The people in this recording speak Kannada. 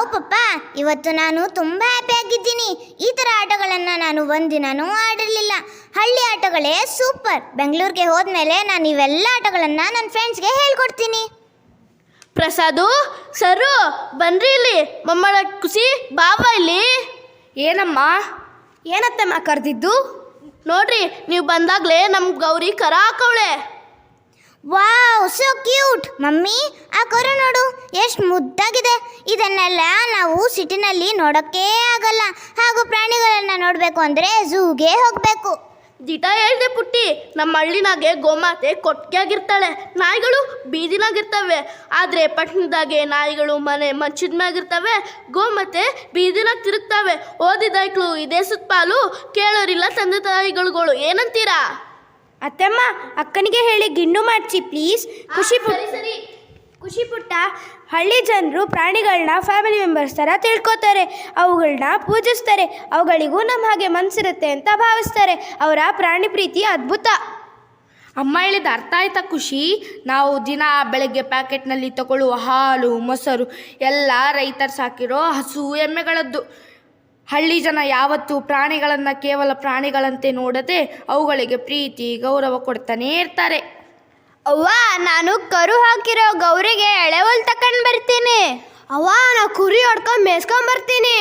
ವಾವ್ ಪಪ್ಪ, ಇವತ್ತು ನಾನು ತುಂಬ ಹ್ಯಾಪಿಯಾಗಿದ್ದೀನಿ. ಈ ಥರ ಆಟಗಳನ್ನು ನಾನು ಒಂದಿನನೂ ಆಡಿರಲಿಲ್ಲ. ಹಳ್ಳಿ ಆಟಗಳೇ ಸೂಪರ್. ಬೆಂಗಳೂರಿಗೆ ಹೋದ್ಮೇಲೆ ನಾನು ಇವೆಲ್ಲ ಆಟಗಳನ್ನು ನನ್ನ ಫ್ರೆಂಡ್ಸ್ಗೆ ಹೇಳ್ಕೊಡ್ತೀನಿ. ಪ್ರಸಾದು, ಸರು, ಬನ್ರಿ ಇಲ್ಲಿ. ಮಮ್ಮಳ ಖುಷಿ, ಬಾಬಾ ಇಲ್ಲಿ. ಏನಮ್ಮ? ಏನತ್ತಮ್ಮ ಕರೆದಿದ್ದು? ನೋಡ್ರಿ, ನೀವು ಬಂದಾಗಲೇ ನಮ್ಮ ಗೌರಿ ಕರ ಹಾಕವಳೆ. Wow, so cute. ಮಮ್ಮಿ, ಆ ಕರು ನೋಡು, ಎಷ್ಟು ಮುದ್ದಾಗಿದೆ. ಇದನ್ನೆಲ್ಲ ನಾವು ಸಿಟಿನಲ್ಲಿ ನೋಡೋಕ್ಕೇ ಆಗಲ್ಲ. ಹಾಗೂ ಪ್ರಾಣಿಗಳನ್ನು ನೋಡಬೇಕು ಅಂದರೆ ಝೂಗೆ ಹೋಗಬೇಕು. ದಿಟ ಹೇಳ್ದೆ ಪುಟ್ಟಿ, ನಮ್ಮ ಹಳ್ಳಿನಾಗೆ ಗೋಮಾತೆ ಕೊಟ್ಟಿಗೆಯಾಗಿರ್ತಾಳೆ, ನಾಯಿಗಳು ಬೀದಿನಾಗಿರ್ತವೆ. ಆದರೆ ಪಟ್ಟಣದಾಗೆ ನಾಯಿಗಳು ಮನೆ ಮಂಚದ ಮ್ಯಾಗಿರ್ತವೆ, ಗೋಮಾತೆ ಬೀದಿನಾಗ ತಿರುಗ್ತವೆ. ಓದಿದಾಯ್ಕ್ಳು ಇದೇ ಸುತ್ತಪಾಲು, ಕೇಳೋರಿಲ್ಲ ತಂದೆ ತಾಯಿಗಳು. ಏನಂತೀರಾ? ಅತ್ತಮ್ಮ, ಅಕ್ಕನಿಗೆ ಹೇಳಿ ಗಿಣ್ಣು ಮಾಡಿಸಿ ಪ್ಲೀಸ್. ಸರಿ. ಖುಷಿ ಪುಟ್ಟ, ಹಳ್ಳಿ ಜನರು ಪ್ರಾಣಿಗಳನ್ನ ಫ್ಯಾಮಿಲಿ ಮೆಂಬರ್ಸ್ ಥರ ತಿಳ್ಕೊತಾರೆ. ಅವುಗಳನ್ನ ಪೂಜಿಸ್ತಾರೆ. ಅವುಗಳಿಗೂ ನಮ್ಮ ಹಾಗೆ ಮನಸ್ಸಿರುತ್ತೆ ಅಂತ ಭಾವಿಸ್ತಾರೆ. ಅವರ ಪ್ರಾಣಿ ಪ್ರೀತಿ ಅದ್ಭುತ. ಅಮ್ಮ ಹೇಳಿದ ಅರ್ಥ ಆಯ್ತಾ ಖುಷಿ? ನಾವು ದಿನ ಬೆಳಗ್ಗೆ ಪ್ಯಾಕೆಟ್ನಲ್ಲಿ ತಗೊಳ್ಳುವ ಹಾಲು, ಮೊಸರು ಎಲ್ಲ ರೈತರು ಸಾಕಿರೋ ಹಸು ಎಮ್ಮೆಗಳದ್ದು. ಹಳ್ಳಿ ಜನ ಯಾವತ್ತೂ ಪ್ರಾಣಿಗಳನ್ನು ಕೇವಲ ಪ್ರಾಣಿಗಳಂತೆ ನೋಡದೆ ಅವುಗಳಿಗೆ ಪ್ರೀತಿ ಗೌರವ ಕೊಡ್ತಾನೇ ಇರ್ತಾರೆ. ಅವ್ವ, ನಾನು ಕರು ಹಾಕಿರೋ ಗೌರಿಗೆ ಎಳೆವಲ್ ತಕೊಂಡ್ ಬರ್ತೀನಿ. ಅವ್ವ, ನಾ ಕುರಿ ಹೊಡ್ಕೊಂಡ್ ಮೇಯ್ಸ್ಕೊಂಡ್ ಬರ್ತೀನಿ.